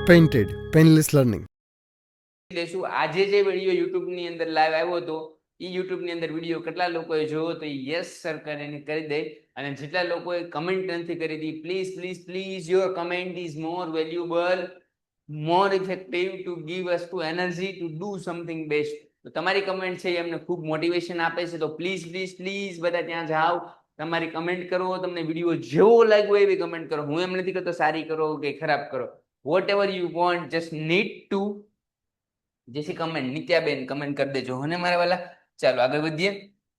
Painted, Painless Learning. દેશું આજે જે વિડીયો YouTube ની અંદર લાઈવ આવ્યો હતો એ YouTube ની અંદર વિડીયો કેટલા લોકોએ જોયો તો યસ સર કરીને કરી દે અને જેટલા લોકોએ કમેન્ટ નથી કરી દી please please please your comment is more valuable more effective to give us to energy to do something best. તો તમારી કમેન્ટ છે એ અમને ખૂબ મોટિવેશન આપે છે. તો પ્લીઝ પ્લીઝ પ્લીઝ બધા ત્યાં જાઓ, તમારી કમેન્ટ કરો, તમને વિડીયો જેવો લાગ્યો એવી કમેન્ટ કરો. હું એમ નથી કરતો સારી કરો કે ખરાબ કરો, whatever you want, just need to જેસી કમેન્ટ. નિત્યાબેન કમેન્ટ કરી દેજો અને મારા વાલા. ચાલો આગળ વધીએ.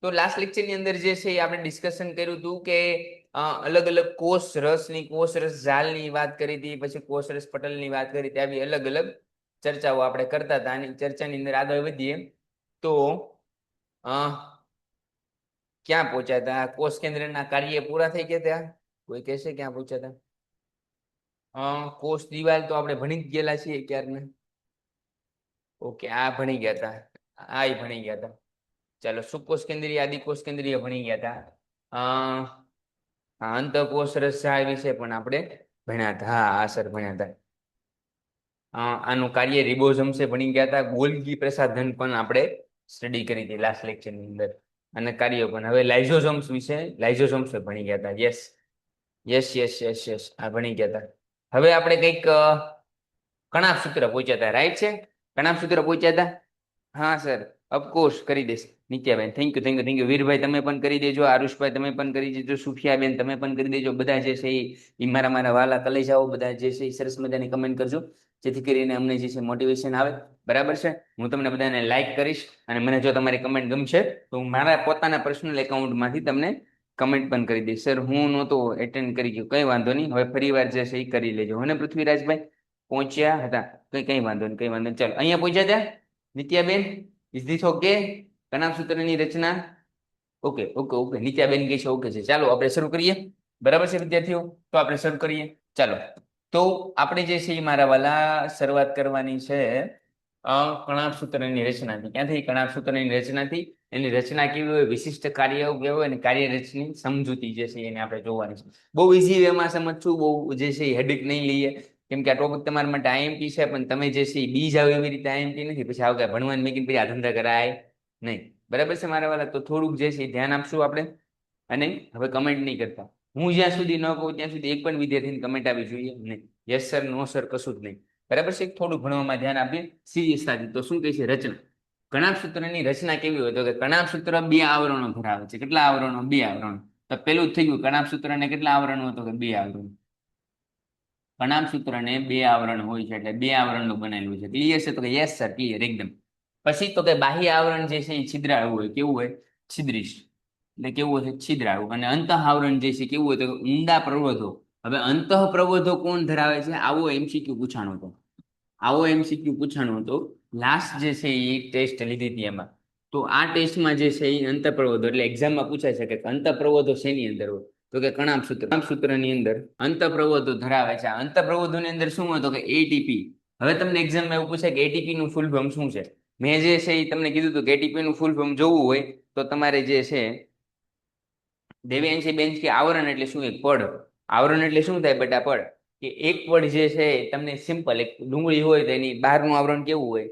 તો લાસ્ટ લેક્ચરની અંદર જે છે એ આપણે ડિસ્કશન કર્યું હતું કે અલગ અલગ કોષ રસની, કોષ રસ ઝાલની વાત કરી હતી, પછી કોષ રસ પટલની વાત કરી હતી. આવી અલગ અલગ ચર્ચાઓ આપણે કરતા હતા. આની ચર્ચાની અંદર આગળ વધીએ તો ક્યાં પહોંચ્યા હતા? કોષ કેન્દ્રના કાર્ય પૂરા થઈ ગયા હતા. કોઈ કહેશે ક્યાં પહોંચ્યા હતા? કોષ દિવાલ તો આપણે ભણી જ ગયેલા છીએ ક્યારના. ઓકે, આ ભણી ગયા હતા, આ ભણી ગયા હતા. ચાલો, સુકોષ કેન્દ્રીય, આદિકોષ કેન્દ્રીય ભણી ગયા હતા. અંતકોષ રસજાળ વિશે પણ આપણે ભણ્યા હતા. હા આ સર ભણ્યા હતા. આનું કાર્ય રિબોઝોમ્સે ભણી ગયા હતા. ગોલ્ગી પ્રસાધન પણ આપણે સ્ટડી કરી હતી લાસ્ટ લેક્ચરની અંદર, અને કાર્યો પણ. હવે લાઇઝોઝોમ્સ વિશે, લાઇઝોઝોમ્સ ભણી ગયા હતા. Yes yes yes yes yes, આ ભણી ગયા હતા. હવે આપણે કંઈક કણાભ સૂત્ર પહોંચ્યા હતા. રાઈટ છે, કણાભ સૂત્ર પહોંચ્યા હતા. હા સર, ઓફકોર્સ કરી દેશ. Nityaben thank you thank you thank you. Veerbhai તમે પણ કરી દેજો, આરુષભાઈ તમે પણ કરી દેજો, સુફિયાબેન તમે પણ કરી દેજો. બધા જે છે એ મારા વાલા કલેજાઓ બધા જે છે એ સરસ મજાની કમેન્ટ કરજો, જેથી કરીને અમને જે છે મોટિવેશન આવે. બરાબર છે. હું તમને બધાને લાઈક કરીશ, અને મને જો તમારી કમેન્ટ ગમશે તો હું મારા પોતાના પર્સનલ એકાઉન્ટમાંથી તમને કમેન્ટ પણ કરી દઈશ. સર હું નહોતો એટેન્ડ કરી ગયો, કંઈ વાંધો નહીં, હવે ફરી વાર જે છે એ કરી લેજો. અને પૃથ્વીરાજભાઈ પહોંચ્યા હતા, કઈ વાંધો નહીં, કઈ વાંધો નહીં. ચાલો, અહીંયા પહોંચ્યા હતા નિત્યાબેન. Is this okay? કણાભ સૂત્રની રચના ઓકે ઓકે ઓકે. નિત્યાબેન કહે છે ઓકે છે. ચાલો આપણે શરૂ કરીએ. બરાબર છે વિદ્યાર્થીઓ? તો આપણે શરૂ કરીએ. ચાલો, તો આપણે જે છે એ મારા વાલા શરૂઆત કરવાની છે કણાભ સૂત્રની રચનાથી. ક્યાંથી? કણાભ સૂત્રની રચનાથી. એની રચના કેવી હોય, વિશિષ્ટ કાર્ય કેવું હોય, અને કાર્યરચની સમજૂતી જે છે એને આપણે જોવાની છે. બહુ ઇઝી વેમાં સમજશું, બહુ જે છે એ હેડિક નહીં લઈએ, કેમ કે આ ટોપિક તમારા માટે આઈએમપી છે. પણ તમે જે છે બી જાવ એવી રીતે આઈએમપી નથી. પછી આવું ભણવાનું મેકીને પછી આ ધંધા કરાય નહીં. બરાબર છે મારા વાલા? તો થોડુંક જે છે ધ્યાન આપશું આપણે. અને હવે કમેન્ટ નહીં કરતા. હું જ્યાં સુધી ન કહું ત્યાં સુધી એક પણ વિદ્યાર્થીની કમેન્ટ આવી જોઈએ નહીં. યસ સર, નો સર, કશું જ નહીં. બરાબર છે? થોડુંક ભણવામાં ધ્યાન આપીએ સિરિયસતાથી. તો શું કહે છે રચના? કણાભ સૂત્રની રચના કેવી હોય? તો કે કણાભ સૂત્ર 2 આવરણો ધરાવે છે. કેટલા આવરણો? 2 આવરણો. તો પેલું જ થઈ ગયું. કણાભ સૂત્રને કેટલા આવરણો? તો કે 2 આવરણો. કણાભ સૂત્રને 2 આવરણ હોય છે, એટલે 2 આવરણનું બનેલું છે. ક્લિયર છે? તો કે યસ સર, ક્લિયર એકદમ. પછી તો કે બાહ્ય આવરણ જે છે એ છિદ્રાળુ હોય. કેવું હોય? છિદ્રિષ્ટ. એટલે કેવું હોય? છિદ્રાળુ. અને અંતઃ આવરણ જે છે કેવું હોય? તો ઊંડા પ્રવોધો. હવે અંતઃ પ્રવોધો કોણ ધરાવે છે? આવો એમસીક્યુ પૂછાણો હતો. આવો એમસીક્યુ પૂછાણો હતો લાસ્ટ જે છે એ ટેસ્ટ લીધી હતી એમાં. તો આ ટેસ્ટમાં જે છે એ અંતઃ પ્રવોધો, એટલે એક્ઝામમાં પૂછાય છે કે અંતઃ પ્રવોધો શેની અંદર હોય? તો કે કણાભ સૂત્ર. કણાભ સૂત્રની અંદર અંતઃ પ્રવોધો ધરાવે છે. અંતઃ પ્રવોધોની અંદર શું હોય? તો કે એટીપી. હવે તમને એક્ઝામમાં એવું પૂછાય કે એટીપી નું ફૂલ ફોર્મ શું છે? મેં જે છે એ તમને કીધું હતું કે એટીપી નું ફૂલ ફોર્મ જોવું હોય તો તમારે જે છે દેવ્યાંશી બેન કે આવરણ એટલે શું? એક પડ. આવરણ એટલે શું થાય બેટા? પડ. કે એક પડ જે છે તમને સિમ્પલ, એક ડુંગળી હોય તો એની બહારનું આવરણ કેવું હોય?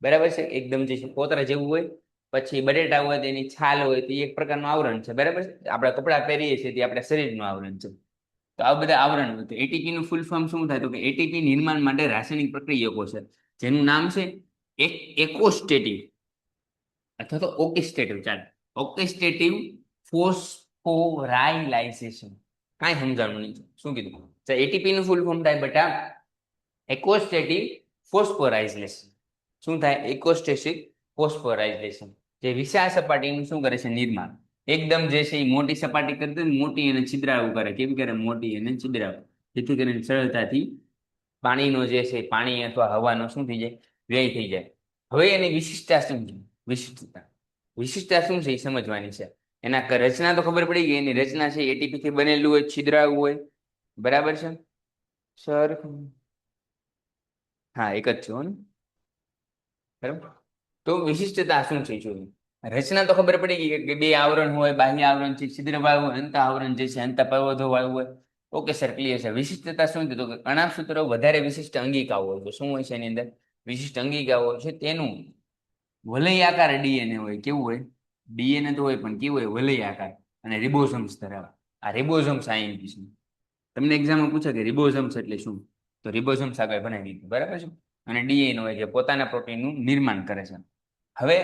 બરાબર છે? એકદમ જે છે કોતરા જેવું હોય. પછી બટેટા હોય તો એની છાલ હોય, તો એક પ્રકારનું આવરણ છે. બરાબર છે? આપણે કપડાં પહેરીએ છીએ તે આપણા શરીરનું આવરણ છે. તો આ બધા આવરણ હોય. તો એટીપી નું ફૂલ ફોર્મ શું થાય? તો કે એટીપી નિર્માણ માટે રાસાયણિક પ્રક્રિયકો છે, જેનું નામ છે એકોસ્ટેટિવ અથવા તો ઓકિસ્ટેટિવ. ચાલો, ઓકિસ્ટેટિવ ફોસ્ફોરાયલાઇઝેશન. કાંઈ સમજાણું નહીં. શું કીધું? એટીપી નું ફૂલ ફોર્મ થાય બેટા એકોસ્ટેટિવ ફોસ્ફોરાઇઝેશન. શું થાય? એકોસ્ટેટિવ ફોસ્ફોરાઇઝેશન. જે વિશાળ સપાટીનું શું કરે છે? નિર્માણ. એકદમ જે છે એ મોટી સપાટી કરી દે, મોટી અને છિદ્રાળુ કરે. કેવી કરે? મોટી અને છિદ્રાળુ. જેથી કરીને સરળતાથી પાણીનો જે છે પાણી અથવા હવાનો શું થઈ જાય? વ્યય થઈ જાય. હવે એની વિશિષ્ટતા શું છે? વિશિષ્ટતા શું છે એ સમજવાની છે. એના રચના તો ખબર પડી ગઈ. એની રચના છે એટીપી થી બનેલું હોય, છિદ્રાળુ હોય. બરાબર છે સર? હા, એક જ છે ને? બરાબર. તો વિશિષ્ટતા શું છે જોઈએ. રચના તો ખબર પડી ગઈ કે 2 આવરણ હોય, બાહ્ય આવરણ છે છિદ્ર વાળું હોય, અંતઃ આવરણ જે છે અંતઃ પ્રવોધો વાળું હોય. ઓકે સર, ક્લિયર છે. વિશિષ્ટતા શું છે? તો કે કણાભસૂત્રો વધારે વિશિષ્ટ અંગિકાઓ હોય છે. શું હોય છે એની અંદર? વિશિષ્ટ અંગિકાઓ છે. તેનું વલય આકાર ડીએનએ હોય. કેવું હોય? ડીએનએ તો હોય, પણ કેવું હોય? વલય આકાર. અને રિબોસોમ્સ ધરાવે. આ રિબોસોમ્સ આઈએમપી છે. તમને એક્ઝામમાં પૂછે કે રિબોસોમ્સ એટલે શું, તો રિબોસોમ્સ આગળ બનાવી દીધું, બરાબર છે. અને ડીએનએ હોય જે પોતાના પ્રોટીનનું નિર્માણ કરે છે. હવે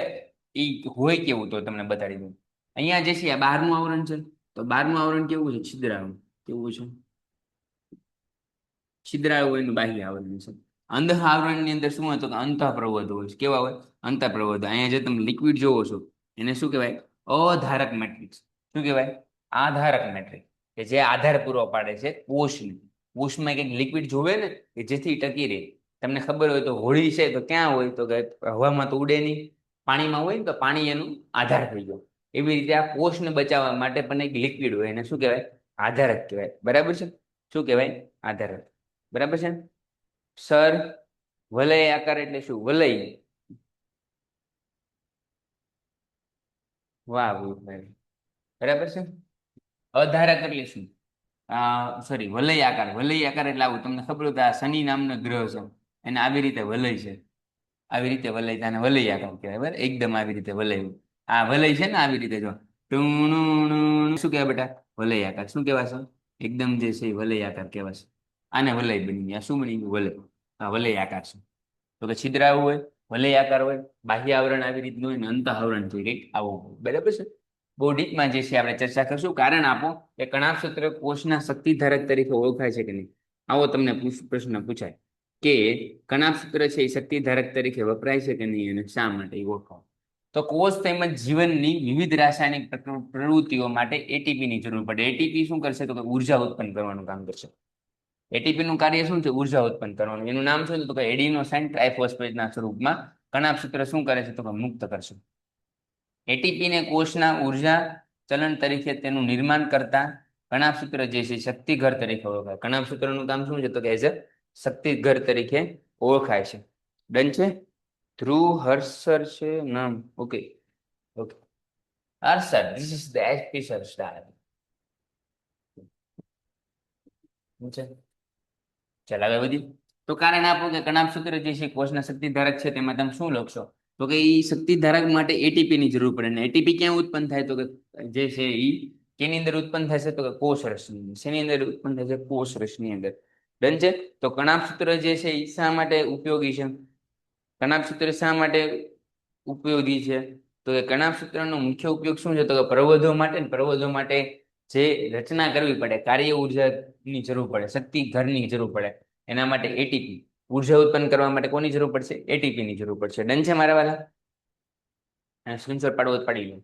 એ હોય કેવું તો તમને બતાડી દઉં. અહીંયા જે છે આ બહારનું આવરણ છે. તો બહારનું આવરણ કેવું છે? છિદ્રાળુ. કેવું છે? છિદ્રાળુ એનું બાહ્ય આવરણ છે. અંધ આવરણની અંદર શું હોય? તો અંતઃપ્રવધ હોય છે. કેવા હોય? અંતઃપ્રવધ. અહીંયા જે તમે લિક્વિડ જોવો છો એને શું કહેવાય? અધારક મેટ્રિક્સ. શું કહેવાય? આધારક મેટ્રિક્સ, કે જે આધાર પૂરો પાડે છે કોષને. કોષમાં કંઈક લિક્વિડ જોવે ને કે જેથી ટકી રહે. તમને ખબર હોય તો હોળી છે તો ક્યાં હોય? તો કે હવામાં તો ઉડે નહીં, પાણીમાં હોય ને તો પાણી એનો આધાર થઈ ગયો. એવી રીતે આ કોષને બચાવવા માટે પણ એક લિક્વિડ હોય, એને શું કહેવાય? આધારક કહેવાય. બરાબર છે. શું કહેવાય? આધારક. બરાબર છે સર. વલય આકાર એટલે શું? વલય. વાહ, બરાબર છે. અધારક એટલે શું? સોરી, વલય આકાર. વલય આકાર એટલે આવું. તમને ખબર હોય તો આ શનિ નામનો ગ્રહ છે, એને આવી રીતે વલય છે. આવી રીતે વલય, આને વલય આકાર કહેવાય. બરાબર, એકદમ આવી રીતે વલય. આ વલય છે ને આવી રીતે જો શું કહેવાય બેટા? વલય આકાર. શું કહેવાશે? એકદમ જે છે વલય આકાર કહેવાશે. આને વલય બની ગયા. શું બની ગયું? વલય. આ વલય આકાર છે. તો કે છિદ્રાળુ હોય, વલય આકાર હોય, બાહ્ય આવરણ આવી રીતનું હોય ને અંત આવરણ છે કંઈક આવું હોય. બરાબર છે. બહુ ડીપમાં જે છે આપણે ચર્ચા કરશું. કારણ આપો કે કણાભસૂત્ર કોષના શક્તિધારક તરીકે ઓળખાય છે કે નહીં? આવો તમને પ્રશ્ન પૂછાય કે કણાભસૂત્ર છે એ શક્તિધારક તરીકે વપરાય છે કે નહીં, અને શા માટે ઓળખાય? તો કોષ તેમજ જીવનની વિવિધ રાસાયણિક પ્રવૃત્તિઓ માટે એટીપીની જરૂર પડે. એટીપી શું કરશે? તો કે ઉર્જા ઉત્પન્ન કરવાનું કામ કરશે. એટીપી નું કાર્ય શું છે? ઉર્જા ઉત્પન્ન કરવાનું. એનું નામ શું છે? તો કે એડિનોસાઇન ટ્રાઇફોસ્ફેટના સ્વરૂપમાં કણાભસૂત્ર શું કરે છે? તો કે મુક્ત કરશે. એટીપી ને કોષના ઉર્જા ચલણ તરીકે તેનું નિર્માણ કરતા કણાભસૂત્ર જે છે શક્તિઘર તરીકે ઓળખાય. કણાભસૂત્રનું કામ શું છે? તો કે એઝ અ શક્તિઘર તરીકે ઓળખાય છે. ડન છે. ધ્રુવ હર્ષર છે નામ. Okay okay Harshar, this is the aspirer star. ચાલ આગળ વધી. તો કારણ આપો કે કણાભસૂત્ર જે છે કોષના શક્તિધારક છે, તેમાં તમે શું લખશો? તો કે એ શક્તિધારક માટે એટીપી ની જરૂર પડે. ને એટીપી ક્યાં ઉત્પન્ન થાય? તો કે જે છે એ કેની અંદર ઉત્પન્ન થાય છે? તો કે કોષ રસની અંદર. શેની અંદર ઉત્પન્ન થાય છે? કોષ રસની અંદર. ડન છે. તો કણાભસૂત્ર જે છે એ શા માટે ઉપયોગી છે? કણાભસૂત્ર શા માટે ઉપયોગી છે? તો કે કણાભસૂત્રનો મુખ્ય ઉપયોગ શું છે? તો કે પ્રવધો માટે. પ્રવધો માટે જે રચના કરવી પડે, કાર્ય ઉર્જાની જરૂર પડે, શક્તિ ઘરની જરૂર પડે, એના માટે એટીપી. ઉર્જા ઉત્પન્ન કરવા માટે કોની જરૂર પડશે? એટીપી ની જરૂર પડશે. ડન છે મારા વાલા? સ્ક્રીનશોટ પાડવો પાડી લો.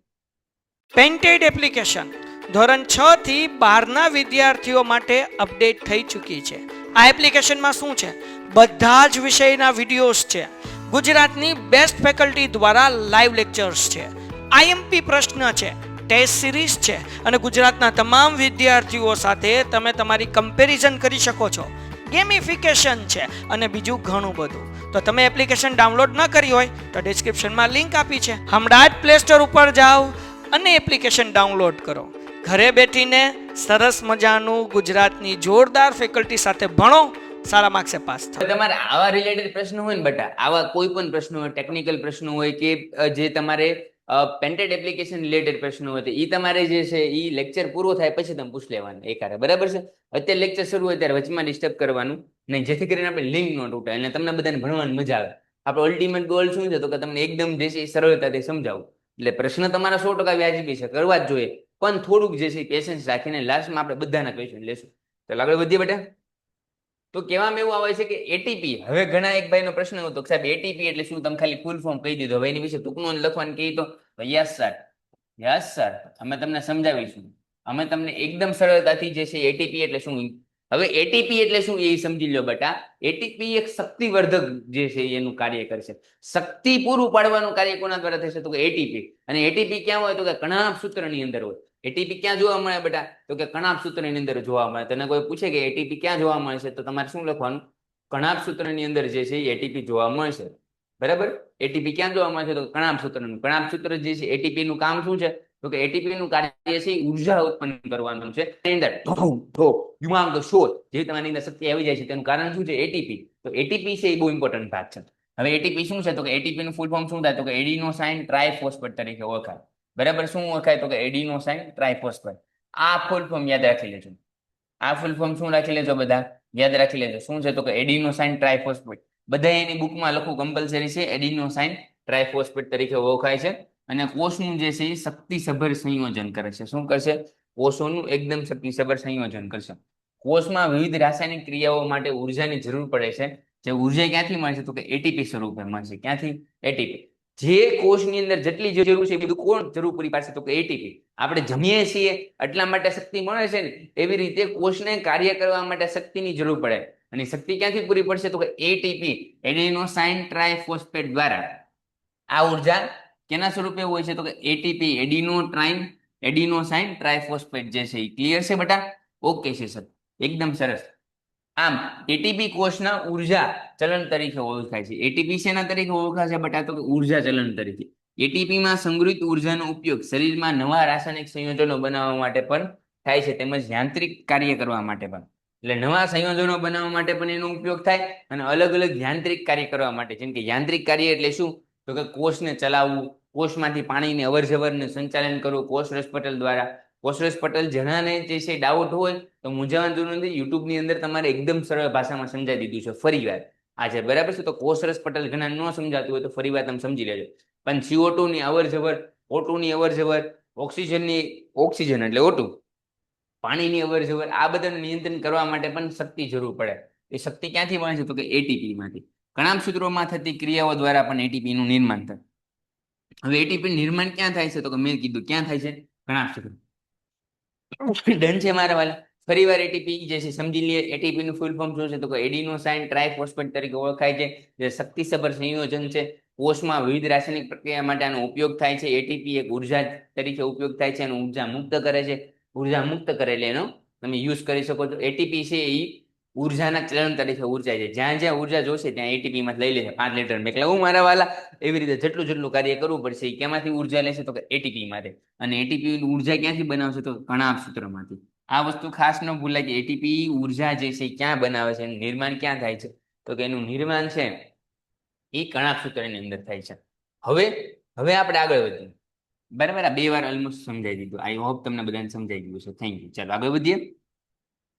પેન્ટેડ એપ્લિકેશન ધોરણ 6 થી 12ના વિદ્યાર્થીઓ માટે અપડેટ થઈ ચૂકી છે. આ એપ્લિકેશનમાં શું છે? બધા જ વિષયના વિડીયોઝ છે. ગુજરાતની બેસ્ટ ફેકલ્ટી દ્વારા લાઈવ લેક્ચર્સ છે. આઈએમપી પ્રશ્ન છે, ટેસ્ટ સિરીઝ છે, અને ગુજરાતના તમામ વિદ્યાર્થીઓ સાથે તમે તમારી કમ્પેરિઝન કરી શકો છો. ગેમિફિકેશન છે અને બીજું ઘણું બધું. તો તમે એપ્લિકેશન ડાઉનલોડ ન કરી હોય તો ડિસ્ક્રિપ્શનમાં લિંક આપી છે. હમણાં જ પ્લે સ્ટોર ઉપર જાઓ અને એપ્લિકેશન ડાઉનલોડ કરો. ઘરે બેઠીને સરસ મજાનું ગુજરાતની જોરદાર ફેકલ્ટી સાથે ભણો, સારા માર્ક્સે પાસ થાઓ. તમારે આવા રિલેટેડ પ્રશ્ન હોય ને બેટા, આવા કોઈ પણ પ્રશ્ન હોય, ટેકનિકલ પ્રશ્ન હોય કે જે તમારે પેન્ટેડ એપ્લિકેશન રિલેટેડ પ્રશ્ન હોય, તો એ તમારે જે છે એ લેક્ચર પૂરો થાય પછી તમે પૂછ લેવાનું એકારે. બરાબર છે. અત્યારે લેક્ચર શરૂ હોય ત્યારે વચમાં ડિસ્ટર્બ કરવાનું નહીં, જેથી કરીને આપણે લિંક ન તૂટે અને તમને બધાને ભણવાની મજા આવે. આપણો અલ્ટિમેટ ગોલ શું છે? તો કે તમને એકદમ જે છે સરળતાથી સમજાવું. એટલે પ્રશ્ન તમારા 100% વ્યાજબી છે, કરવા જ જોઈએ, પણ થોડુંક જે છે પેશન્સ રાખીને લાસ્ટમાં આપણે બધાના ક્વેશ્ચન લેશું. તો આગળ વધીએ બેટા. તો કહેવામાં એવું આવે છે કે એટીપી, હવે ઘણા એક ભાઈનો પ્રશ્ન હતો કે સાહેબ એટીપી એટલે શું? તમે ખાલી ફૂલ ફોર્મ કહી દીધો, હવે એની વિશે ટૂંકનું લખવાનું કહી તો યસ સર, યસ સર, અમે તમને સમજાવીશું. અમે તમને એકદમ સરળતાથી જે છે એટીપી એટલે શું. હવે એટીપી એટલે શું એ સમજી લો બેટા. એટીપી એક શક્તિવર્ધક જે છે એનું કાર્ય કરશે. શક્તિ પૂરું પાડવાનું કાર્ય કોના દ્વારા થશે? તો કે એટીપી. અને એટીપી ક્યાં હોય? તો કે કણાભસૂત્રની અંદર હોય. એટીપી ક્યાં જોવા મળે બેટા? તો કે કણાભસૂત્રની અંદર જોવા મળે. તને કોઈ પૂછે કે એટીપી ક્યાં જોવા મળે છે, તો તમારે શું લખવાનું? કણાભસૂત્રની અંદર જે છે એટીપી જોવા મળશે. બરાબર. એટીપી ક્યાં જોવા મળે છે? તો કણાભસૂત્રનું. કણાભસૂત્ર જે છે એટીપી નું કામ શું છે? તો તો કે એટીપી નું કાર્ય છે એ ઉર્જા ઉત્પન્ન કરવાનું છે. એની અંદર you want the shore જે તમારી અંદર શક્તિ આવી જાય છે તેનું કારણ શું છે? એટીપી. તો એટીપી છે એ બહુ ઇમ્પોર્ટન્ટ ભાગ છે. હવે એટીપી શું છે? તો કે એટીપી નું ફૂલ ફોર્મ શું થાય? તો કે એડિનોસાઇન ટ્રાઇફોસ્ફેટ તરીકે ઓળખાય. બરાબર, શું ઓળખાય? તો કે એડિનોસાઇન ટ્રાઇફોસ્ફેટ. આ ફૂલ ફોર્મ યાદ રાખી લેજો. આ ફૂલ ફોર્મ શું રાખી લેજો બધા? યાદ રાખી લેજો. શું છે? તો કે એડિનોસાઇન ટ્રાઇફોસ્ફેટ. બધા એની બુકમાં લખવું કમ્પલસરી છે. એડિનોસાઇન ટ્રાઇફોસ્ફેટ તરીકે ઓળખાય છે. અને કોષનું જે છે એ શક્તિસભર સંયોજન કરે છે. શું કરશે? કોષોનું એકદમ શક્તિસભર સંયોજન કરશે. કોષમાં વિવિધ રાસાયણિક ક્રિયાઓ માટે ઉર્જાની જરૂર પડે છે. જે ઉર્જા ક્યાંથી મળે છે? તો કે એટીપી સ્વરૂપે મળશે. ક્યાંથી? એટીપી. જે કોષની અંદર જેટલી જરૂર છે એ બધું કોણ જરૂર પૂરી પાડશે? તો કે એટીપી. આપણે જમીએ છીએ એટલા માટે શક્તિ મળે છે ને, એવી રીતે કોષને કાર્ય કરવા માટે શક્તિની જરૂર પડે. અને શક્તિ ક્યાંથી પૂરી પડશે? તો કે એટીપી એડિનોસાઇન ટ્રાઇફોસ્ફેટ દ્વારા. આ ઉર્જા કેના સ્વરૂપે હોય છે? તો કે એટીપી એડિનોસાઇન ટ્રાઇફોસ્ફેટ જે છે એ ક્લિયર છે બેટા? ઓકે છે સર, એકદમ સરસ. આમ એટીપી કોષના ઉર્જા ચલણ તરીકે ઓળખાય છે. એટીપી શેના તરીકે ઓળખાશે બેટા? તો કે ઉર્જા ચલણ તરીકે. એટીપીમાં સંગ્રહિત ઉર્જાનો ઉપયોગ શરીરમાં નવા રાસાયણિક સંયોજનો બનાવવા માટે પણ થાય છે, તેમજ યાંત્રિક કાર્ય કરવા માટે પણ. એટલે નવા સંયોજનો બનાવવા માટે પણ એનો ઉપયોગ થાય અને અલગ અલગ યાંત્રિક કાર્ય કરવા માટે. જેમ કે યાંત્રિક કાર્ય એટલે શું? તો કે કોષને ચલાવવું, કોષમાંથી પાણીની અવર જવરને સંચાલન કરવું કોષરસ પટલ દ્વારા. કોષરસ પટલ જણાને જે છે ડાઉટ હોય તો મૂંઝાવાની જરૂર નથી. યુટ્યુબની અંદર તમારે એકદમ સરળ ભાષામાં સમજાવી દીધું છે ફરી વાર આજે, બરાબર છે? તો કોષરસ પટલ ઘણા ન સમજાતું હોય તો ફરી વાર તમે સમજી લેજો. પણ CO2 ની અવર જવર, O2 ની અવર જવર, ઓક્સિજન એટલે O2, પાણીની અવર જવર, આ બધાનું નિયંત્રણ કરવા માટે પણ શક્તિ જરૂર પડે. એ શક્તિ ક્યાંથી મળે છે? તો કે એટીપી માંથી. ઘણા સૂત્રોમાં થતી ક્રિયાઓ દ્વારા પણ એટીપી નું નિર્માણ થાય. હવે એટીપી નિર્માણ ક્યાં થાય છે? તો કે મેં કીધું ક્યાં થાય છે? ઘણા સૂત્રો. ડન છે મારા વાલા? ફરી વાર એટીપી જે છે સમજી લઈએ. એટીપી નું ફૂલ ફોર્મ શું છે? તો કે એડિનોસાઇન ટ્રાઇફોસ્ફેટ તરીકે ઓળખાય છે. જે શક્તિસભર સંયોજન છે. કોષમાં વિવિધ રાસાયણિક પ્રક્રિયા માટે આનો ઉપયોગ થાય છે. એટીપી એક ઉર્જા તરીકે ઉપયોગ થાય છે. એનો ઉર્જા મુક્ત કરે છે. ઉર્જા મુક્ત કરેલી એનો તમે યુઝ કરી શકો છો. એટીપી છે એ ઉર્જાના ચલણ તરીકે ઉર્જા છે. જ્યાં જ્યાં ઉર્જા જોશે ત્યાં એટીપી માં લઈ લેશે 5 લીટર મેં. એટલે હું મારા વાલા એવી રીતે જેટલું કાર્ય કરવું પડશે એ કેમાંથી ઉર્જા લેશે? તો કે એટીપી માંથી. અને એટીપી ઉર્જા ક્યાંથી બનાવશે? તો ઘણા સૂત્રમાંથી. આ વસ્તુ ખાસ ન ભૂલાય કે એટીપી ઉર્જા જે છે ક્યાં બનાવે છે, એનું નિર્માણ ક્યાં થાય છે? તો કે એનું નિર્માણ છે એ કણાક સૂત્રની અંદર થાય છે. હવે આપણે આગળ વધીએ. બરાબર, આ 2 વાર ઓલમોસ્ટ સમજાઈ દીધું. આઈ હોપ તમને બધાને સમજાઈ ગયું છે. Thank you. ચાલો આગળ વધીએ.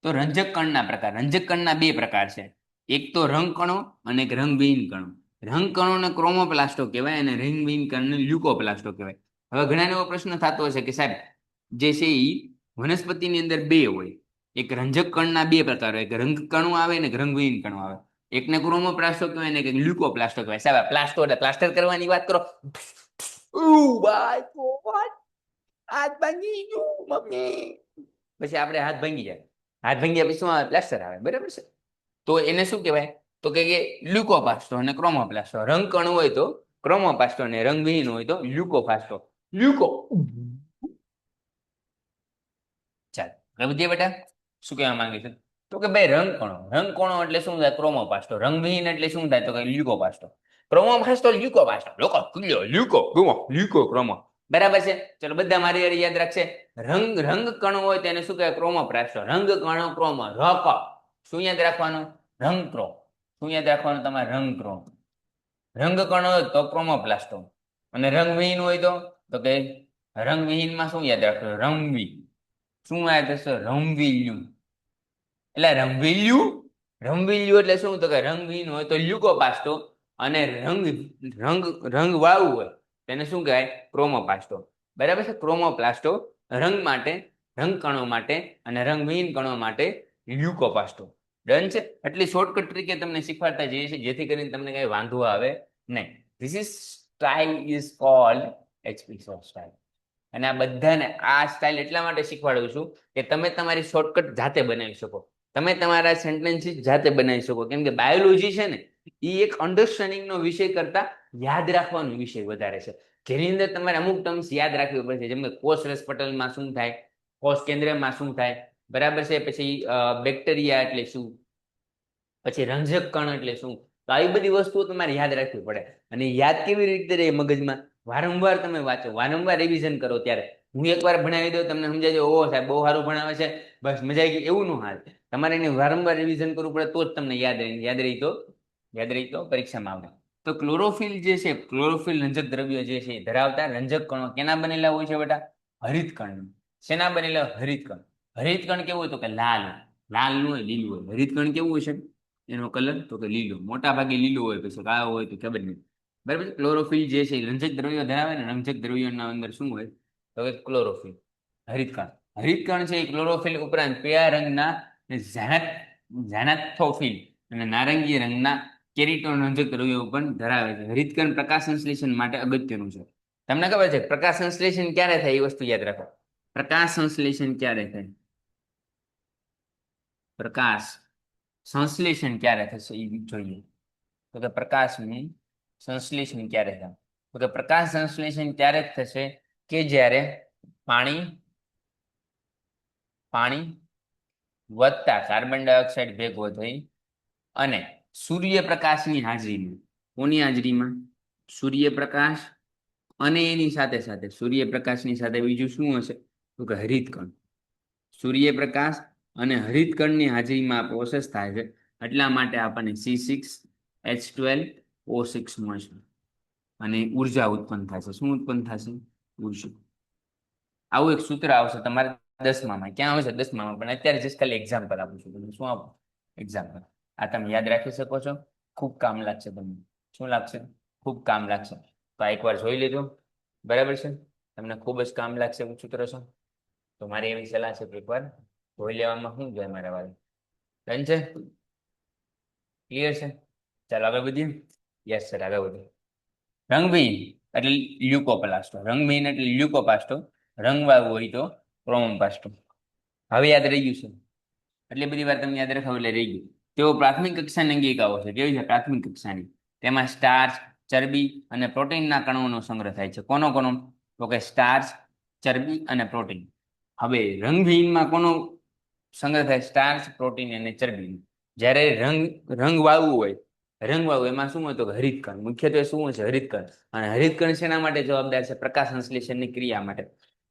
તો રંજક કણના પ્રકાર. રંજક કણના 2 પ્રકાર છે. એક તો રંગ કણો અને એક રંગવિહીન કણો. રંગ કણોને ક્રોમોપ્લાસ્ટો કહેવાય અને રંગવિહીન કણોને લ્યુકોપ્લાસ્ટો કહેવાય. હવે ઘણાને એવો પ્રશ્ન થતો હશે કે સાહેબ જે છે એ વનસ્પતિની અંદર 2 હોય, એક રંજક કણના 2 પ્રકાર હોય, એક રંગ કણો આવે ને એક રંગવિહીન કણો આવે. એકને ક્રોમોપ્લાસ્ટો કહેવાય ને એક લ્યુકોપ્લાસ્ટો કહેવાય. સાહેબ પ્લાસ્ટો એટલે પ્લાસ્ટર કરવાની વાત કરો. હાથ ભાંગી ગયું મમ્મી. પછી આપણે હાથ ભાંગી જાય. હાથ ભાંગ્યા પછી શું આવે? પ્લાસ્ટર આવે. બરાબર છે? તો એને શું કહેવાય? તો કે લ્યુકોપ્લાસ્ટો અને ક્રોમોપ્લાસ્ટો. રંગ કણ હોય તો ક્રોમોપ્લાસ્ટો અને રંગવિહીન હોય તો લ્યુકોપ્લાસ્ટો. ચાલ હવે જે બેટા શું કહેવા માંગે છે? તો કે ભાઈ રંગ કણો એટલે શું થાય? ક્રોમોપ્લાસ્ટો. રંગવિહીન એટલે શું થાય? તો કે લ્યુકોપ્લાસ્ટો. ક્રોમોપ્લાસ્ટો લ્યુકોપ્લાસ્ટો. લ્યુકો ક્રોમો. બરાબર છે? ચલો બધા મારી યાર યાદ રાખશે. રંગ કણો હોય તેને શું કહેવાય? ક્રોમોપ્લાસ્ટો. રંગ કણો ક્રોમો. શું યાદ રાખવાનું? રંગ ક્રોમ. શું યાદ રાખવાનું તમારે? રંગ ક્રોમ. રંગ કણો હોય તો ક્રોમોપ્લાસ્ટો અને રંગવિહીન હોય તો કે રંગવિહીનમાં શું યાદ રાખવાનું? રંગવી. શું યાદ થશે? રંગવિલ્યું. એટલે રંગવિલ્યું એટલે શું? તો કે રંગવિહીન હોય તો લ્યુકોપ્લાસ્ટો અને રંગ વાળું હોય તેને શું કહેવાય? ક્રોમોપ્લાસ્ટો. બરાબર છે? ક્રોમોપ્લાસ્ટો રંગ માટે, રંગ કણો માટે અને રંગવિહીન કણો માટે લ્યુકોપ્લાસ્ટો. ડન છે? એટલી શોર્ટકટ તરીકે તમને શીખવાડતા જઈએ છીએ જેથી કરીને તમને કઈ વાંધો આવે નહીં. This is style is called HP short style. અને આ બધાને આ સ્ટાઇલ એટલા માટે શીખવાડું છું કે તમે તમારી શોર્ટકટ જાતે બનાવી શકો. તમે તમારા સેન્ટેન્સીસ જાતે બનાવી શકો. કેમ કે બાયોલોજી છે ને એ એક અન્ડરસ્ટેન્ડિંગનો વિષય કરતા યાદ રાખવાનો વિષય વધારે છે. જેની અંદર તમારે અમુક ટર્મ્સ યાદ રાખવી પડશે. જેમ કે કોષરસ પટલમાં શું થાય, કોષ કેન્દ્રમાં શું થાય, બરાબર છે? પછી બેક્ટેરિયા એટલે શું, પછી રંજક કણ એટલે શું. તો આવી બધી વસ્તુઓ તમારે યાદ રાખવી પડે. અને યાદ કેવી રીતે રહે મગજમાં? વારંવાર તમે વાંચો, વારંવાર રિવિઝન કરો ત્યારે હું એકવાર ભણાવી દઉં તમને સમજાય જાય, ઓહો સાહેબ બહુ સારું ભણાવે છે, બસ મજા આવી ગઈ, એવું ન હાલ. તમારે એને વારંવાર રિવિઝન કરવું પડે તો જ તમને યાદ રહી તો પરીક્ષામાં આવે. તો ક્લોરોફિલ જે છે, ક્લોરોફિલ રંજક દ્રવ્ય જે છે ધરાવતા રંજક કણો કેના બનેલા હોય છે બેટા? હરિતકણ. શેના બનેલા? હરિતકણ. હરિતકણ કેવું હોય? તો કે લાલ ન હોય, લીલું હોય. હરિતકણ કેવું હોય છે એનો કલર? તો કે લીલો. મોટા ભાગે લીલો હોય, પછી કાળો હોય તો ખબર નહીં. બરાબર. ક્લોરોફિલ જે છે રંજક દ્રવ્યો ધરાવે ને, રંજક દ્રવ્યોના અંદર શું હોય? તો કે ક્લોરોફિલ. હરિતકણ. હરિતકણ છે એ ક્લોરોફિલ ઉપરાંત પીળા રંગના ઝાનાથોફિલ અને નારંગી રંગના કેરીટોન રંજક દ્રવ્યો પણ ધરાવે છે. હરિતકણ પ્રકાશ સંશ્લેષણ માટે અગત્યનું છે. તમને ખબર છે પ્રકાશ સંશ્લેષણ ક્યારે થાય? એ વસ્તુ યાદ રાખો. પ્રકાશ સંશ્લેષણ ક્યારે થાય? પ્રકાશ સંશ્લેષણ ક્યારે થશે એ જોઈએ. તો કે પ્રકાશનું સંશ્લેષણ ક્યારે થાય? તો કે પ્રકાશ સંશ્લેષણ ત્યારે જ થશે કે જ્યારે પાણી વત્તા કાર્બન ડાયોક્સાઇડ ભેગો થઈ અને સૂર્યપ્રકાશની હાજરીમાં, કોની હાજરીમાં? સૂર્યપ્રકાશ અને એની સાથે સાથે સૂર્યપ્રકાશની સાથે બીજું શું હશે? તો કે હરિતકણ. સૂર્યપ્રકાશ અને હરિતકણની હાજરીમાં પ્રોસેસ થાય છે, એટલા માટે આપણને C6H12O6 મળશે અને ઉર્જા ઉત્પન્ન થશે. શું ઉત્પન્ન થશે? ઉર્જા. આવું એક સૂત્ર આવશે તમારે 10મામાં. ક્યાં આવશે? 10મામાં. પણ અત્યારે જસ્ટ ખાલી એક્ઝામ્પલ આપું છું તમને. શું આપું? એક્ઝામ્પલ. આ તમે યાદ રાખી શકો છો, ખૂબ કામ લાગશે તમને. શું લાગશે? ખૂબ કામ લાગશે. તો આ એકવાર જોઈ લેજો. બરાબર છે? તમને ખૂબ જ કામ લાગશે એવું સૂત્ર છે. તો મારી એવી સલાહ છે કે એકવાર જોઈ લેવામાં શું જોઈએ મારા વાળા. ડન છે? ક્લિયર છે? ચાલો આગળ વધીએ. યસ સર, આગળ વધીએ. રંગવિહીન એટલે લ્યુકોપ્લાસ્ટો. રંગવિહીન એટલે લ્યુકોપ્લાસ્ટો. રંગવાળું હોય તો ક્રોમોપ્લાસ્ટો. હવે યાદ રહી ગયું છે? એટલી બધી વાર તમે યાદ રાખાવ એટલે રહી ગયું. તેઓ પ્રાથમિક કક્ષાની અંગિકાઓ છે. કેવી છે? પ્રાથમિક કક્ષાની. તેમાં સ્ટાર્ચ, ચરબી અને પ્રોટીનના કણોનો સંગ્રહ થાય છે. કોનો? તો કે સ્ટાર્ચ, ચરબી અને પ્રોટીન. હવે રંગવિહીનમાં કોનો સંગ્રહ થાય? સ્ટાર્ચ, પ્રોટીન અને ચરબી. જ્યારે રંગવાળું હોય, એમાં શું હોય? તો હરિતકણ. મુખ્યત્વે શું હોય છે? હરિતકણ. અને હરિતકણ શેના માટે જવાબદાર છે? પ્રકાશ સંશ્લેષણની ક્રિયા માટે.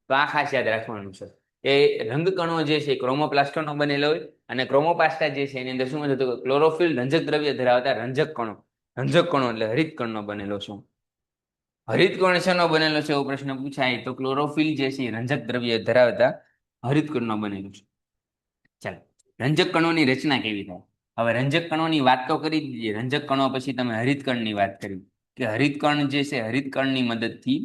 તો આ ખાસ યાદ રાખવાનું છે. એ રંગકણો જે છે ક્રોમોપ્લાસ્ટનો બનેલો હોય અને ક્રોમોપ્લાસ્ટા જે છે એની અંદર શું હતું? ક્લોરોફિલ રંજક દ્રવ્ય ધરાવતા રંજક કણો એટલે હરિતકણનો બનેલો છે. હરિતકણ શેનો બનેલો છે એવો પ્રશ્ન પૂછાય તો ક્લોરોફિલ જે છે રંજક દ્રવ્ય ધરાવતા હરિતકણનો બનેલો છે. ચાલો, રંજક કણોની રચના કેવી થાય? હવે રંજક કણોની વાત તો કરી દીધી. રંજક કણો પછી તમે હરિતકણની વાત કરી કે હરિતકણ જે છે હરિતકણની મદદથી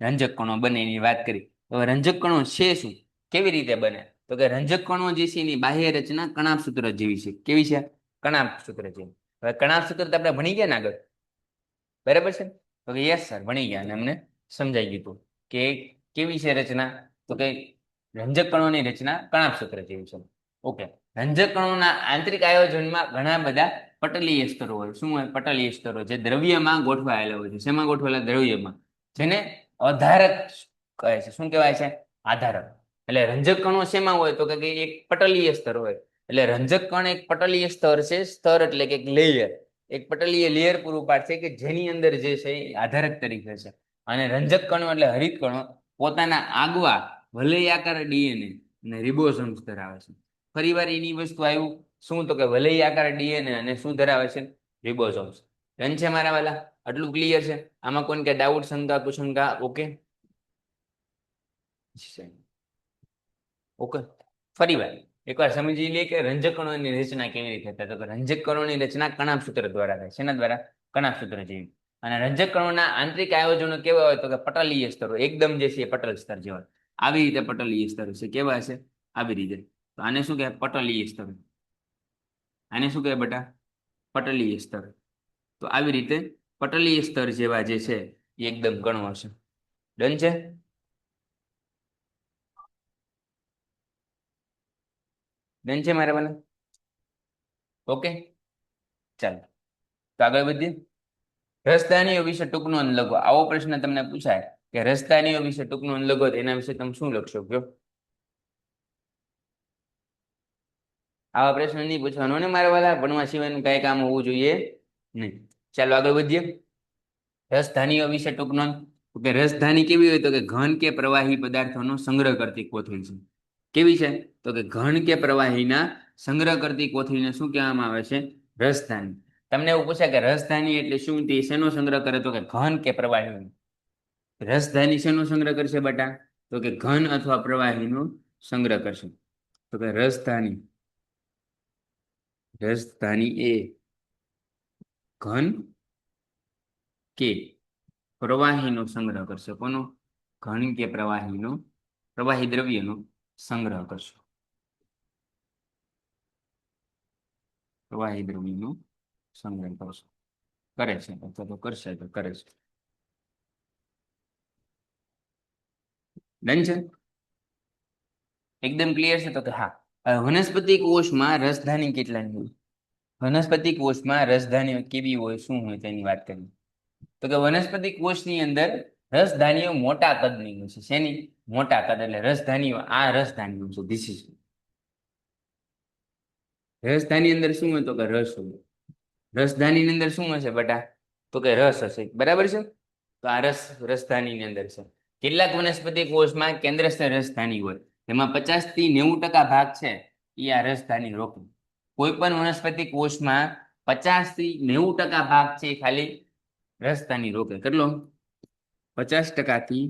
રંજક કણો બને એની વાત કરી. હવે રંજક કણો છે શું? કેવી રીતે બને? તો કે રંજક કણો જે છે એની બાહ્ય રચના કણાભ સૂત્ર જેવી છે. કેવી છે? કણાભ સૂત્ર જેવી. હવે કણાભ સૂત્ર તો આપણે ભણી ગયા ને આગળ, બરાબર છે? તો કે યસ સર, ભણી ગયા અને અમને સમજાઈ ગયું કે કેવી છે રચના. તો કે રંજક કણોની રચના કણાભ સૂત્ર જેવી છે. ઓકે. રંજક કણોના આંતરિક આયોજનમાં ઘણા બધા પટલીય સ્તરો હોય. શું હોય? પટલીય સ્તરો જે દ્રવ્યમાં ગોઠવાયેલા હોય છે. શેમાં ગોઠવાયેલા? દ્રવ્યમાં. જેને આધારક કહે છે. શું કહેવાય છે? આધારક. એટલે રંજક કણો શેમાં હોય? તો કે એક પટલીય સ્તર હોય. એટલે રંજક કણ એક પટલીય સ્તર છે. સ્તર એટલે કે એક લેયર, એક પટલીય લેયર પૂરું પાડશે કે જેની અંદર જે છે એ આધારક તરીકે છે. અને રંજક કણો એટલે હરિતકણો પોતાના આગવા વલયાકાર ડીએનએ અને રિબોસોમ્સ ધરાવે છે. ફરીવાર એની વસ્તુ આવ્યું શું? તો કે વલયાકાર ડીએનએ અને શું ધરાવે છે? રિબોસોમ્સ. ડન છે મારા વાલા? આટલું ક્લિયર છે? આમાં કોઈને કે ડાઉટ, શંકા, કુશંકા? ઓકે. ઓકે. ફરીવાર એકવાર સમજી લઈએ કે રંજક કણોની રચના કેવી રીતે થાય. તો કે રંજક કણોની રચના કણાભ સૂત્ર દ્વારા થાય. શેના દ્વારા? કણાભ સૂત્ર જેવી. અને રંજક કણોના આંતરિક આયોજનો કેવા હોય? તો કે પટલીય સ્તરો. એકદમ જે છે પટલ સ્તર જેવા. આવી રીતે પટલીય સ્તર છે. કેવા છે? આવી રીતે. તો આને શું કહેવાય? પટલીય સ્તર. આને શું કહેવાય બેટા? પટલીય સ્તર. તો આવી રીતે પટલીય સ્તર જેવા જે છે એ એકદમ કણો હશે. ડન છે? ડન છે મારા વાલા? ઓકે. ચાલો તો આગળ વધીએ. રસધાનીઓ વિશે ટૂંક નોંધ લખો. આવો પ્રશ્ન તમને પૂછાય કે રસધાનીઓ વિશે ટૂંક નોંધ લખો, એના વિશે તમે શું લખશો? કયો? આવા પ્રશ્ન નહીં પૂછવાનો ને મારા વાલા. ભણવા સિવાયનું કઈ કામ હોવું જોઈએ નહીં. ચાલો આગળ વધીએ. રસધાનીઓ વિશે ટૂંક નોંધ. કે રસધાની કેવી હોય તો કે ઘન કે પ્રવાહી પદાર્થોનો સંગ્રહ કરતી કોથળી છે. કેવી છે તો કે ઘન કે પ્રવાહીના સંગ્રહ કરતી કોથળીને શું કહેવામાં આવે છે? રસધાની. તમને એવું પૂછે કે રસધાની એટલે શું? તે શેનો સંગ્રહ કરે તો કે ઘન કે પ્રવાહી. રસધાની શેનો સંગ્રહ કરશે બેટા? તો કે ઘન અથવા પ્રવાહીનો સંગ્રહ કરશે. તો કે રસધાની એ ઘન કે પ્રવાહીનો સંગ્રહ કરશે. કોનો? ઘન કે પ્રવાહી દ્રવ્યનો સંગ્રહ કરશે. પ્રવાહી દ્રવ્યનો સંગ્રહ કરશે. કરે છે અથવા તો કરશે તો કરે છે. ડન છે? એકદમ ક્લિયર છે? તો કે હા. વનસ્પતિ કોષમાં રસધાની કેટલાની હોય? વનસ્પતિ કોષમાં રસધાનીઓ કેવી હોય, શું હોય તેની વાત કરીએ. તો કે વનસ્પતિ કોષની અંદર રસધાનીઓ મોટા કદની હોય છે. શેની? મોટા કદ. એટલે રસધાનીઓ, આ રસધાનીઓ છે. ધીસ ઇઝ રસધાની અંદર શું હોય તો કે રસ હોય. રસધાનીની અંદર શું હશે બેટા? તો કે રસ હશે. બરાબર છે? તો આ રસધાનીની અંદર છે. કેટલાક વનસ્પતિ કોષમાં કેન્દ્રસ્થ રસધાની હોય, એમાં 50 થી 90% ભાગ છે એ આ રસધાની રોકે. કોઈ પણ વનસ્પતિ કોષમાં 50 થી 90% ભાગ છે ખાલી રસધાની રોકે. કેટલો? 50% થી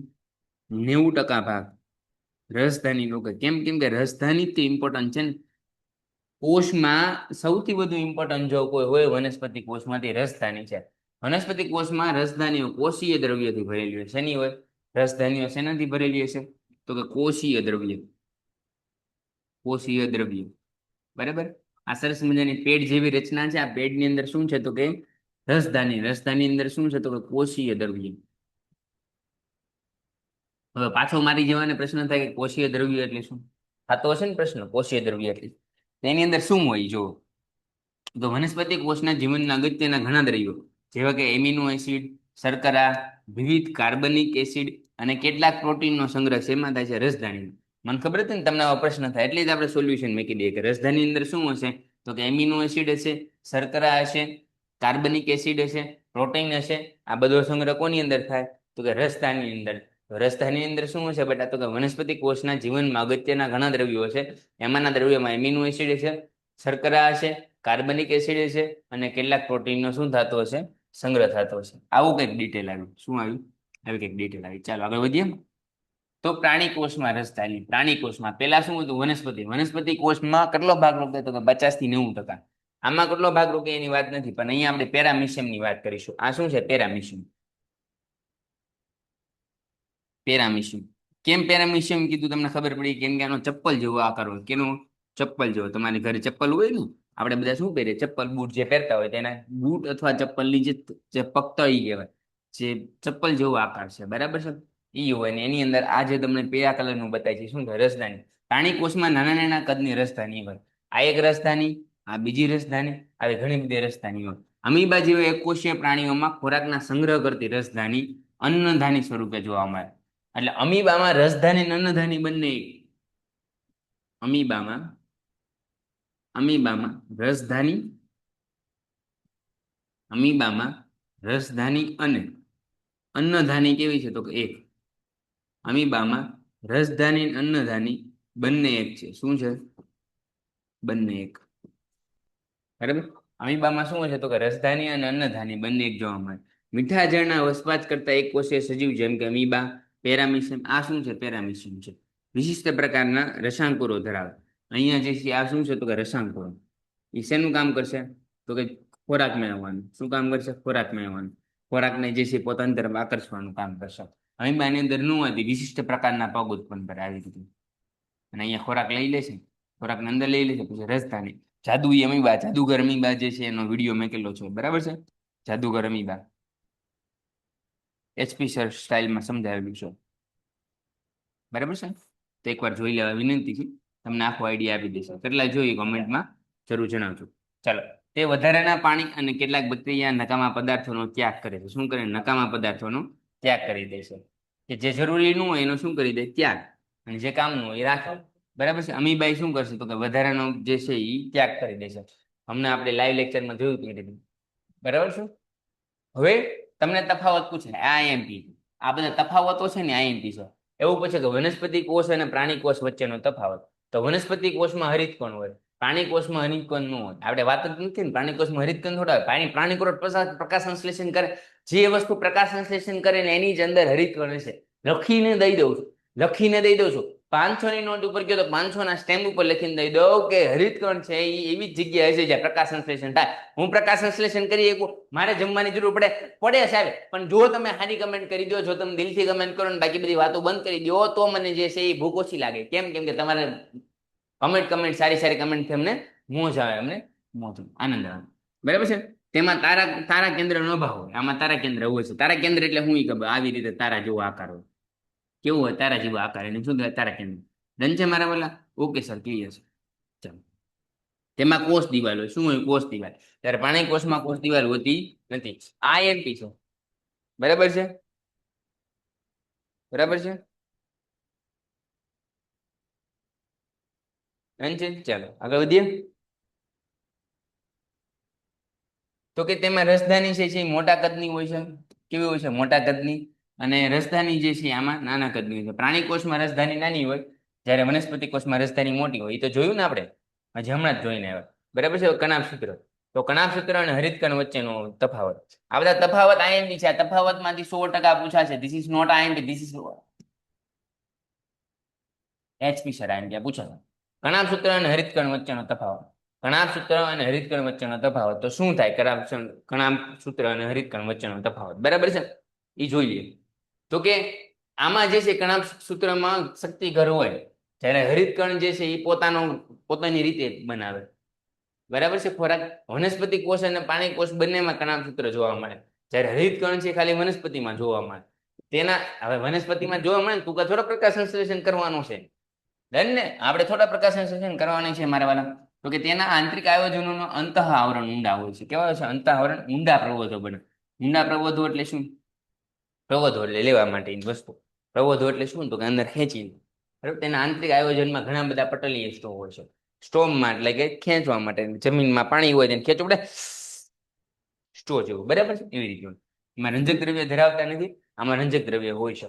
90% ભાગ રસધાની રોકે. કેમ? કેમ કે રસધાની તો ઇમ્પોર્ટન્ટ છે ને. કોષમાં સૌથી વધુ ઇમ્પોર્ટન્ટ જો કોઈ હોય વનસ્પતિ કોષમાં તે રસધાની છે. વનસ્પતિ કોષમાં રસધાનીઓ કોષીય દ્રવ્યથી ભરેલી હોય. શેની હોય? રસધાનીઓ શેનાથી ભરેલી હશે? તો કે કોષીય દ્રવ્ય. કોષીય દ્રવ્ય. બરાબર? આ સરસ મજાની પેડ જેવી રચના છે. આ પેડની અંદર શું છે તો કે રસધાની. રસધાની અંદર શું છે તો કે કોષીય દ્રવ્ય. હવે પાછો મારી જવાને પ્રશ્ન થાય કે કોષીય દ્રવ્ય એટલે શું? થતો હશે ને પ્રશ્ન, કોષીય દ્રવ્ય એટલે તેની અંદર શું હોય? જો તો વનસ્પતિ કોષના જીવનના અગત્યના ઘણા દ્રવ્યો જેવા કે એમિનો એસિડ, શર્કરા, વિવિધ કાર્બનિક એસિડ અને કેટલાક પ્રોટીનનો સંગ્રહ શેમાં થાય છે? રસધાની. મને ખબર હતી ને તમને આવો પ્રશ્ન થાય એટલે જ આપણે સોલ્યુશન મૂકી દઈએ કે રસધાની અંદર શું હશે તો કે એમિનો એસિડ હશે, શર્કરા હશે, કાર્બનિક એસિડ હશે, પ્રોટીન હશે. આ બધો સંગ્રહ કોની અંદર થાય તો કે રસધાની અંદર. રસધાની અંદર શું હશે બેટા તો કે વનસ્પતિ કોષના જીવનમાં અગત્યના ઘણા દ્રવ્યો છે. એમાંના દ્રવ્યોમાં એમિનો એસિડ છે, શર્કરા હશે, કાર્બનિક એસિડ હશે અને કેટલાક પ્રોટીનનો શું થતો હશે? સંગ્રહ થતો હશે. આવું કંઈક ડિટેલ આવ્યું. શું આવ્યું? આવી કંઈક ડિટેલ આવી. ચાલો આગળ વધીએ. તો પ્રાણી કોષમાં રસધાની. પ્રાણી કોષમાં પેલા શું હતું? વનસ્પતિ કોષમાં કેટલો ભાગ રોકે તો કે 50 થી 90%. આમાં કેટલો ભાગ રોકે એની વાત નથી, પણ અહીંયા આપણે પેરામીશિયમની વાત કરીશું. આ શું છે? પેરામીશિયમ. પેરામીશિયમ. કેમ પેરામીશિયમ કીધું તમને ખબર પડી? કેમ કે આનો ચપ્પલ જેવો આકાર હોય. કેનો? ચપ્પલ જેવો. તમારી ઘરે ચપ્પલ હોય ને, આપણે બધા શું પહેરીએ? ચપ્પલ, બૂટ જે પહેરતા હોય તેના બૂટ અથવા ચપ્પલની જે પગતળી કહેવાય, જે ચપ્પલ જેવો આકાર છે. બરાબર છે? એ હોય ને એની અંદર આ જે તમને પીળા કલરનું બતાય છે શું? રસધાની. પ્રાણી કોષમાં નાના નાના કદની રસધાની હોય. આ એક રસધાની, આ બીજી રસધાની, આવી ઘણી બધી રસધાની હોય. અમીબા જેવા એકકોષીય પ્રાણીઓમાં ખોરાકના સંગ્રહ કરતી રસધાની અન્નધાની સ્વરૂપે જોવા મળે. એટલે અમીબામાં રસધાની અને અન્નધાની બંને. અમીબામાં રસધાની અને અન્નધાની કેવી છે તો કે એક. અમીબામાં રસધાની અને અન્નધાની બંને એક છે. શું છે? બંને એક. બરાબર? અમીબામાં શું છે તો કે રસધાની અને અન્નધાની બંને એક જોવા મળે. મીઠા જળના વસવાટ કરતા એક કોષીય સજીવ જેમ કે અમીબા, પેરામીશિયમ. આ શું છે? પેરામીશિયમ છે. વિશિષ્ટ પ્રકારના રસાંકુરો ધરાવે. અહીંયા જે છે આ શું છે તો કે રસાંકુરો. એ શેનું કામ કરશે તો કે ખોરાક મેળવવાનું. શું કામ કરશે? ખોરાક મેળવવાનું. ખોરાકને જે છે પોતાની તરફ આકર્ષવાનું કામ કરશે. અમીબાની અંદર ન હતી વિશિષ્ટ પ્રકારના પગ ઉત્પન્ન કરે આવી રીતે. અને અહીંયા ખોરાક લઈ લેશે, ખોરાકને અંદર લઈ લેશે, પછી રસધાની. જાદુઈ અમીબા, જાદુગર અમીબા જે છે એનો વિડીયો મેકેલો છે. બરાબર છે? જાદુગર અમીબા HP સર સ્ટાઇલમાં સમજાવેલું છે. બરાબર છે? તો એકવાર જોઈ લેવા વિનંતી છે. તમને આખો આઈડિયા આપી દેશે. કેટલા જોઈએ કોમેન્ટમાં જરૂર જણાવજો. ચાલો. તે વધારાના પાણી અને કેટલાક બેક્ટેરિયા નકામા પદાર્થોનો ત્યાગ કરે છે. શું કરે? નકામા પદાર્થોનો ત્યાગ કરી દેશે. કે જે જરૂરી ન હોય એનો શું કરી દે? ત્યાગ. અને જે કામનું હોય એ રાખે. બરાબર છે? અમીબાઈ શું કરશે તો કે વધારાનો જે છે એ ત્યાગ કરી દેશે. હમણાં આપણે લાઈવ લેક્ચરમાં જોયું હતું. બરાબર છે? હવે તમને તફાવત પૂછે. આ IMP. આ બધા તફાવતો છે ને આઈએમપી છે. એવું પૂછે કે વનસ્પતિ કોષ અને પ્રાણી કોષ વચ્ચેનો તફાવત. તો વનસ્પતિ કોષમાં હરિતકણ હોય, પ્રાણી કોષમાં હરિતકણ ન હોય. આપણે વાત જ નથી ને, પ્રાણી કોષમાં હરિતકણ થોડા હોય. પ્રાણી કોષ પ્રકાશ સંશ્લેષણ કરે, જે વસ્તુ પ્રકાશ સંશ્લેષણ કરે ને એની જ અંદર હરિતકણ હશે. લખીને દઈ દઉં છું 500 ની નોટ ઉપર ગયો તો 500 ના સ્ટેમ્પ ઉપર લખીને દઈ દઉં કે હરિતકણ છે એ એવી જ જગ્યાએ હશે જ્યાં પ્રકાશ સંશ્લેષણ થાય. હું પ્રકાશ સંશ્લેષણ કરી શકું, મારે જમવાની જરૂર પડે સાહેબ, પણ જો તમે સારી કમેન્ટ કરી દો, જો તમે દિલથી કમેન્ટ કરો ને બાકી બધી વાતો બંધ કરી દો, તો મને જે છે એ ભૂખ ઓછી લાગે. કેમ કે તમારે કમેન્ટ સારી કમેન્ટ થી અમને મોજ આવે, અમને મોજ આનંદ આવે. બરાબર છે. તેમાં તારા કેન્દ્ર નો અભાવ હોય. આમાં તારા કેન્દ્ર હોય છે. તારા કેન્દ્ર એટલે હું ખબર, આવી રીતે તારા જેવો આકાર હોય. કેવું હોય? તારા જેવો આકાર. એને શું કહેવાય? તારા કેન્દ્ર. ડન છે મારા વાલા? ઓકે સર, ક્લિયર છે. ચાલો, તેમાં કોષ દિવાલ હોય. શું હોય? કોષ દિવાલ. ત્યારે પ્રાણી કોષમાં કોષ દિવાલ હોતી નથી. આ એમપી છે. બરાબર છે? ચાલો આગળ વધીએ. તો કે તેમાં રસધાની છે મોટા કદની હોય છે. કેવી હોય છે? મોટા કદની. અને રસધાની જે છે આમાં નાના કદની હોય છે. પ્રાણી કોષમાં રસધાની નાની હોય, જ્યારે વનસ્પતિ કોષમાં રસધાની મોટી હોય. એ તો જોયું ને આપણે, હજી હમણાં જ જોઈને આવ્યા. બરાબર છે. કણાભ સૂત્ર. તો કણાભ સૂત્ર અને હરિતકણ વચ્ચેનો તફાવત. આ બધા તફાવત આઈએમપી છે. આ તફાવતમાંથી 100% પૂછાશે. This is not IMP, this is HP sir. IMP પૂછાશે. કણાભ સૂત્ર અને હરિતકણ વચ્ચેનો તફાવત. કણાભ સૂત્ર અને હરિતકણ વચ્ચેનો તફાવત. તો શું થાય? કણાભ સૂત્ર અને હરિતકણ વચ્ચેનો તફાવત. બરાબર છે. એ જોઈ લઈએ. તો કે આમાં જે છે કણાભ સૂત્રમાં શક્તિઘર હોય, જ્યારે હરિતકણ જે છે એ પોતાની રીતે બનાવે. બરાબર છે. ખોરાક વનસ્પતિ કોષ અને પ્રાણી કોષ બંનેમાં કણાભ સૂત્ર જોવા મળે, જ્યારે હરિતકણ છે ખાલી વનસ્પતિમાં જોવા મળે. હવે વનસ્પતિમાં જોવા મળે ને, તું થોડો પ્રકાશ સંશ્લેષણ કરવાનું છે ને, આપણે થોડા પ્રકાશ સંશ્લેષણ કરવાની છે મારા વાલા. તો કે તેના આંતરિક આયોજનોનો અંતઃ આવરણ ઊંડા હોય છે. કેવા હોય છે? અંતઃ આવરણ ઊંડા પ્રબોધો બને. ઊંડા પ્રબોધો એટલે શું? પ્રબોધો એટલે લેવા માટેની વસ્તુ. પ્રબોધો એટલે શું? તો કે અંદર ખેંચી. બરાબર. તેના આંતરિક આયોજનમાં ઘણા બધા પટલીય સ્ટોમ હોય છે. સ્ટોમમાં એટલે કે ખેંચવા માટે. જમીનમાં પાણી હોય તેને ખેંચવું પડે, સ્ટો જેવું. બરાબર છે. એવી રીતે એમાં રંજક દ્રવ્ય ધરાવતા નથી. આમાં રંજક દ્રવ્ય હોય છે.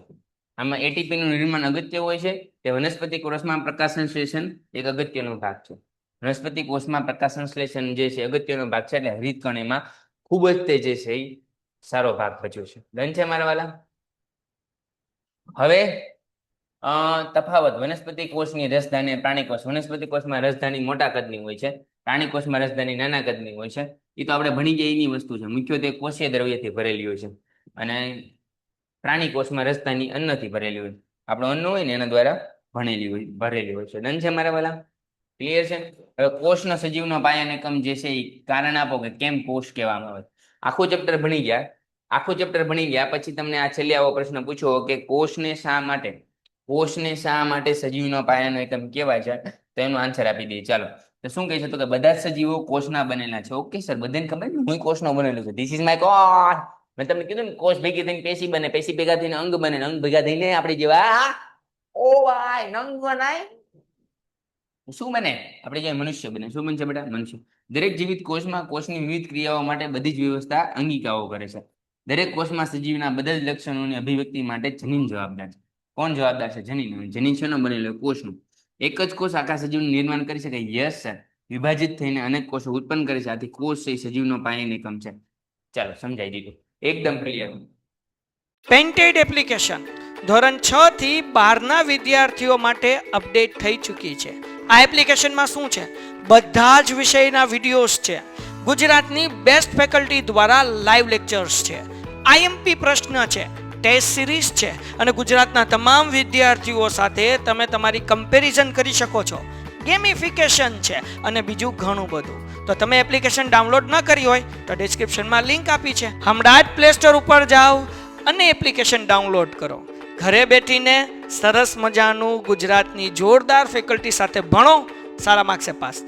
આમાં એટીપી નું નિર્માણ અગત્ય હોય છે. તે વનસ્પતિ કોષમાં પ્રકાશ સંશ્લેષણ એક અગત્યનો ભાગ છે. વનસ્પતિ કોષમાં પ્રકાશ સંશ્લેષણ જે છે અગત્યનો ભાગ છે. એટલે હરિતકણ એમાં ખૂબ જ તે જે છે એ સારો ભાગ ભજ્યો છે. ડન છે મારા વાલા? હવે તફાવત વનસ્પતિ કોષની રસધાની, પ્રાણી કોષ. વનસ્પતિ કોષમાં રસધાની મોટા કદની હોય છે, પ્રાણી કોષમાં રસધાની નાના કદની હોય છે. એ તો આપણે ભણી ગયા એની વસ્તુ છે. મુખ્યત્વે કોષીય દ્રવ્યથી ભરેલી હોય છે. અને પ્રાણી કોષમાં રસધાની અન્નથી ભરેલી હોય. આપણું અન્ન હોય ને એના દ્વારા ભરેલી હોય છે. ડન છે મારા વાલા? ક્લિયર છે? હવે કોષના સજીવનો પાયાનો એકમ જે છે એ કારણ આપો કે કેમ કોષ કહેવામાં આવે. આખું ચેપ્ટર ભણી ગયા પછી તમને આ છેલ્લે આવો પ્રશ્ન પૂછો કે કોષને શા માટે સજીવનો પાયાનો એકમ કહેવાય છે, તો એનો આન્સર આપી દઈએ. ચાલો, તો શું કહે છે? તો કે બધા જ સજીવો કોષના બનેલા છે. ઓકે સર, બધાને ખબર ને હું કોષનો બનેલો છું. ધીસ ઇઝ માય કોષ. મેં તમને કીધું ને, કોષ ભેગી થઈને પેશી બને, પેશી ભેગા થઈને અંગ બને, અંગ ભેગા થઈને આપણે જેવા નંગ બનાય શું બને? આપણે જે મનુષ્ય બને. શું બનશે બેટા? મનુષ્ય. દરેક જીવિત કોષમાં કોષની વિવિધ ક્રિયાઓ માટે બધી જ વ્યવસ્થા અંગિકાઓ કરે છે. દરેક કોષમાં સજીવના બધા જ લક્ષણોની અભિવ્યક્તિ માટે જનીન જવાબદાર છે. કોણ જવાબદાર છે? જનીન. જનીન શેનો બનેલો? કોષનું. એક જ કોષ આખા સજીવનું નિર્માણ કરી શકે? Yes sir. વિભાજિત થઈને અનેક કોષો ઉત્પન્ન કરે છે. આથી કોષ એ સજીવનો પાયાનો એકમ છે. ચાલો, સમજાઈ દીધું. એકદમ ક્લિયર. પેન્ટેડ એપ્લિકેશન ધોરણ 6 થી 12ના વિદ્યાર્થીઓ માટે અપડેટ થઈ ચૂકી છે. આ એપ્લિકેશનમાં શું છે? બધા જ વિષયના વિડીયોઝ છે. ગુજરાતની બેસ્ટ ફેકલ્ટી દ્વારા લાઈવ લેક્ચર્સ છે. આઈએમપી પ્રશ્ન છે, ટેસ્ટ સિરીઝ છે, અને ગુજરાતના તમામ વિદ્યાર્થીઓ સાથે તમે તમારી કમ્પેરિઝન કરી શકો છો. ગેમિફિકેશન છે અને બીજું ઘણું બધું. તો તમે એપ્લિકેશન ડાઉનલોડ ન કરી હોય તો ડિસ્ક્રિપ્શનમાં લિંક આપી છે. હમણાં જ પ્લે સ્ટોર ઉપર જાઓ અને એપ્લિકેશન ડાઉનલોડ કરો. ઘરે બેઠીને સરસ મજાનું ગુજરાતની જોરદાર ફેકલ્ટી સાથે ભણો, સારા માર્ક્સે પાસ થાઓ.